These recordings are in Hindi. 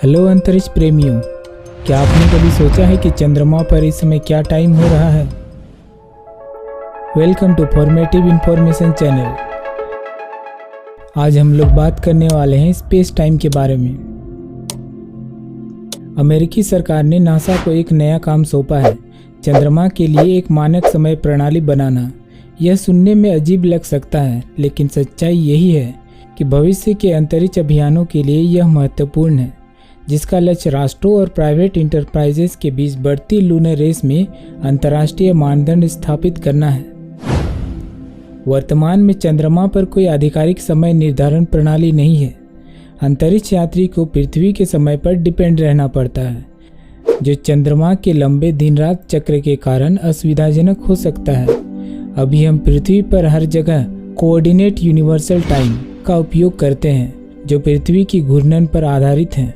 हेलो अंतरिक्ष प्रेमियों, क्या आपने कभी सोचा है कि चंद्रमा पर इस समय क्या टाइम हो रहा है? Welcome to formative information channel. आज हम लोग बात करने वाले हैं स्पेस टाइम के बारे में। अमेरिकी सरकार ने नासा को एक नया काम सौंपा है, चंद्रमा के लिए एक मानक समय प्रणाली बनाना। यह सुनने में अजीब लग सकता है, लेकिन सच्चाई यही है कि भविष्य के अंतरिक्ष अभियानों के लिए यह महत्वपूर्ण है, जिसका लक्ष्य राष्ट्रों और प्राइवेट इंटरप्राइजेस के बीच बढ़ती लूनर रेस में अंतर्राष्ट्रीय मानदंड स्थापित करना है। वर्तमान में चंद्रमा पर कोई आधिकारिक समय निर्धारण प्रणाली नहीं है। अंतरिक्ष यात्री को पृथ्वी के समय पर डिपेंड रहना पड़ता है, जो चंद्रमा के लंबे दिन रात चक्र के कारण असुविधाजनक हो सकता है। अभी हम पृथ्वी पर हर जगह कोऑर्डिनेट यूनिवर्सल टाइम का उपयोग करते हैं, जो पृथ्वी की घूर्णन पर आधारित है।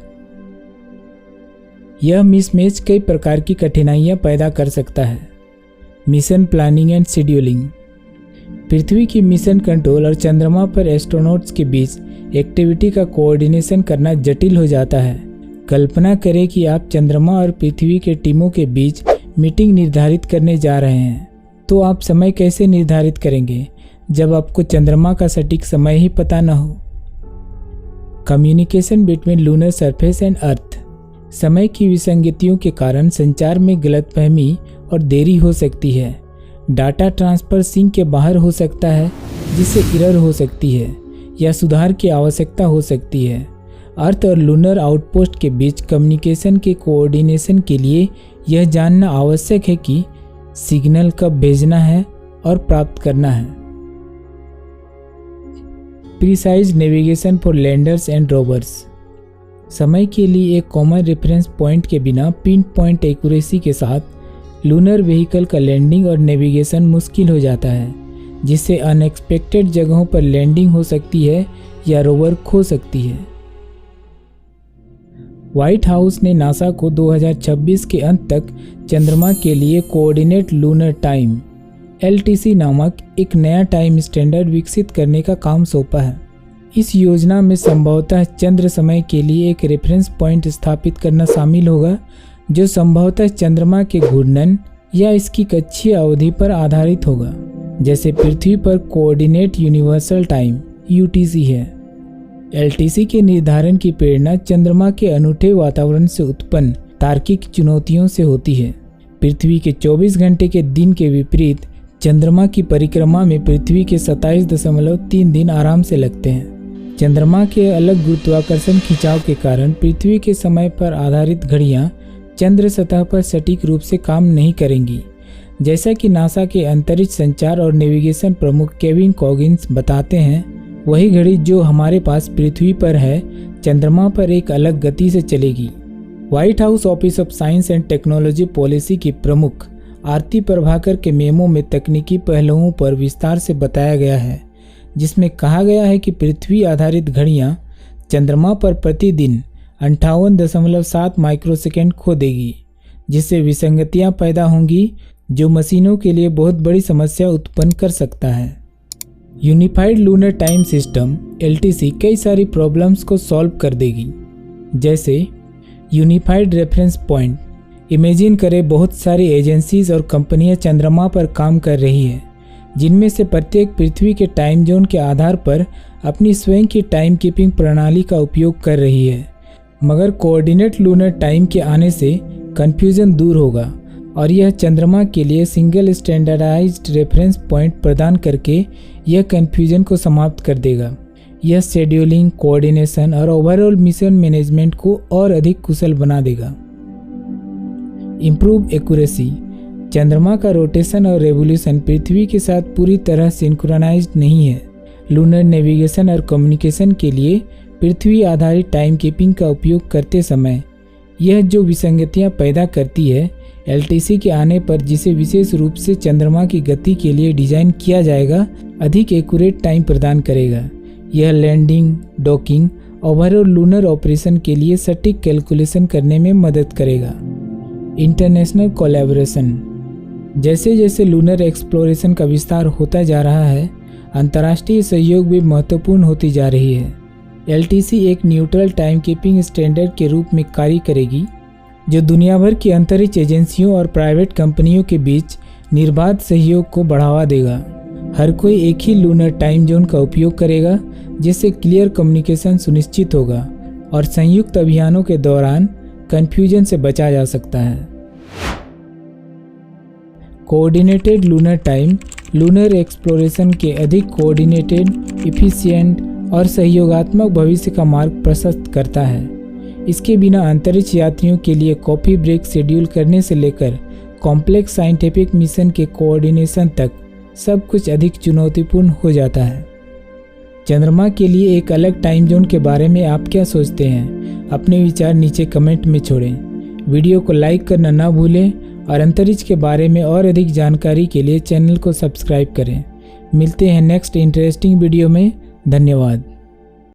यह मिसमैच कई प्रकार की कठिनाइयां पैदा कर सकता है। Mission planning and scheduling. पृथ्वी की मिशन कंट्रोल और चंद्रमा पर एस्ट्रोनॉट्स के बीच एक्टिविटी का कोऑर्डिनेशन करना जटिल हो जाता है। कल्पना करें कि आप चंद्रमा और पृथ्वी के टीमों के बीच मीटिंग निर्धारित करने जा रहे हैं, तो आप समय कैसे निर्धारित करेंगे जब आपको चंद्रमा का सटीक समय ही पता न हो? Communication between lunar surface and earth. समय की विसंगतियों के कारण संचार में गलतफहमी और देरी हो सकती है। डाटा ट्रांसफर सिंक के बाहर हो सकता है, जिससे एरर हो सकती है या सुधार की आवश्यकता हो सकती है। अर्थ और लूनर आउटपोस्ट के बीच कम्युनिकेशन के कोऑर्डिनेशन के लिए यह जानना आवश्यक है कि सिग्नल कब भेजना है और प्राप्त करना है। Precise navigation for landers and rovers. समय के लिए एक कॉमन रेफरेंस पॉइंट के बिना पिन पॉइंट एक्यूरेसी के साथ लूनर व्हीकल का लैंडिंग और नेविगेशन मुश्किल हो जाता है, जिससे अनएक्सपेक्टेड जगहों पर लैंडिंग हो सकती है या रोवर खो सकती है। व्हाइट हाउस ने नासा को 2026 के अंत तक चंद्रमा के लिए कोऑर्डिनेट लूनर टाइम (LTC) नामक एक नया टाइम स्टैंडर्ड विकसित करने का काम सौंपा है। इस योजना में संभवतः चंद्र समय के लिए एक रेफरेंस पॉइंट स्थापित करना शामिल होगा, जो संभवतः चंद्रमा के घूर्णन या इसकी कक्षीय अवधि पर आधारित होगा, जैसे पृथ्वी पर कोऑर्डिनेट यूनिवर्सल टाइम (UTC) है। LTC के निर्धारण की प्रेरणा चंद्रमा के अनूठे वातावरण से उत्पन्न तार्किक चुनौतियों से होती है। पृथ्वी के 24 घंटे के दिन के विपरीत चंद्रमा की परिक्रमा में पृथ्वी के 27.3 दिन आराम से लगते हैं। चंद्रमा के अलग गुरुत्वाकर्षण खिंचाव के कारण पृथ्वी के समय पर आधारित घड़ियां चंद्र सतह पर सटीक रूप से काम नहीं करेंगी। जैसा कि नासा के अंतरिक्ष संचार और नेविगेशन प्रमुख केविन कॉगिन्स बताते हैं, वही घड़ी जो हमारे पास पृथ्वी पर है, चंद्रमा पर एक अलग गति से चलेगी। White house office of science and technology policy की प्रमुख आरती प्रभाकर के मेमो में तकनीकी पहलुओं पर विस्तार से बताया गया है, जिसमें कहा गया है कि पृथ्वी आधारित घड़ियां चंद्रमा पर प्रतिदिन 58.7 माइक्रोसेकंड खो देगी, जिससे विसंगतियां पैदा होंगी, जो मशीनों के लिए बहुत बड़ी समस्या उत्पन्न कर सकता है। Unified lunar time system (LTC) कई सारी प्रॉब्लम्स को सॉल्व कर देगी, जैसे यूनिफाइड रेफरेंस पॉइंट। इमेजिन करें बहुत सारी एजेंसीज और कंपनियां चंद्रमा पर काम कर रही है, जिनमें से प्रत्येक पृथ्वी के टाइम जोन के आधार पर अपनी स्वयं की टाइम कीपिंग प्रणाली का उपयोग कर रही है। मगर कोऑर्डिनेट लूनर टाइम के आने से कन्फ्यूजन दूर होगा, और यह चंद्रमा के लिए सिंगल स्टैंडर्डाइज्ड रेफरेंस पॉइंट प्रदान करके यह कन्फ्यूजन को समाप्त कर देगा। यह शेड्यूलिंग, कोऑर्डिनेशन और ओवरऑल मिशन मैनेजमेंट को और अधिक कुशल बना देगा। Improve accuracy. चंद्रमा का रोटेशन और रेवोल्यूशन पृथ्वी के साथ पूरी तरह सिंक्रोनाइज्ड नहीं है। लूनर नेविगेशन और कम्युनिकेशन के लिए पृथ्वी आधारित टाइम कीपिंग का उपयोग करते समय यह जो विसंगतियां पैदा करती है, LTC के आने पर, जिसे विशेष रूप से चंद्रमा की गति के लिए डिजाइन किया जाएगा, अधिक एक्यूरेट टाइम प्रदान करेगा। यह landing, docking, overall lunar operation के लिए सटीक कैलकुलेशन करने में मदद करेगा। International collaboration. जैसे जैसे लूनर एक्सप्लोरेशन का विस्तार होता जा रहा है, अंतर्राष्ट्रीय सहयोग भी महत्वपूर्ण होती जा रही है। LTC एक न्यूट्रल टाइम कीपिंग स्टैंडर्ड के रूप में कार्य करेगी, जो दुनिया भर की अंतरिक्ष एजेंसियों और प्राइवेट कंपनियों के बीच निर्बाध सहयोग को बढ़ावा देगा। हर कोई एक ही लूनर टाइम जोन का उपयोग करेगा, जिससे क्लियर कम्युनिकेशन सुनिश्चित होगा और संयुक्त अभियानों के दौरान कन्फ्यूजन से बचा जा सकता है। Coordinated lunar time lunar exploration के अधिक कोऑर्डिनेटेड, इफिशिएंट और सहयोगात्मक भविष्य का मार्ग प्रशस्त करता है। इसके बिना अंतरिक्ष यात्रियों के लिए कॉफ़ी ब्रेक शेड्यूल करने से लेकर कॉम्प्लेक्स साइंटिफिक मिशन के कोऑर्डिनेशन तक सब कुछ अधिक चुनौतीपूर्ण हो जाता है। चंद्रमा के लिए एक अलग टाइम जोन के बारे में आप क्या सोचते हैं? अपने विचार नीचे कमेंट में छोड़ें। वीडियो को लाइक करना ना भूलें और अंतरिक्ष के बारे में और अधिक जानकारी के लिए चैनल को सब्सक्राइब करें। मिलते हैं नेक्स्ट इंटरेस्टिंग वीडियो में। धन्यवाद।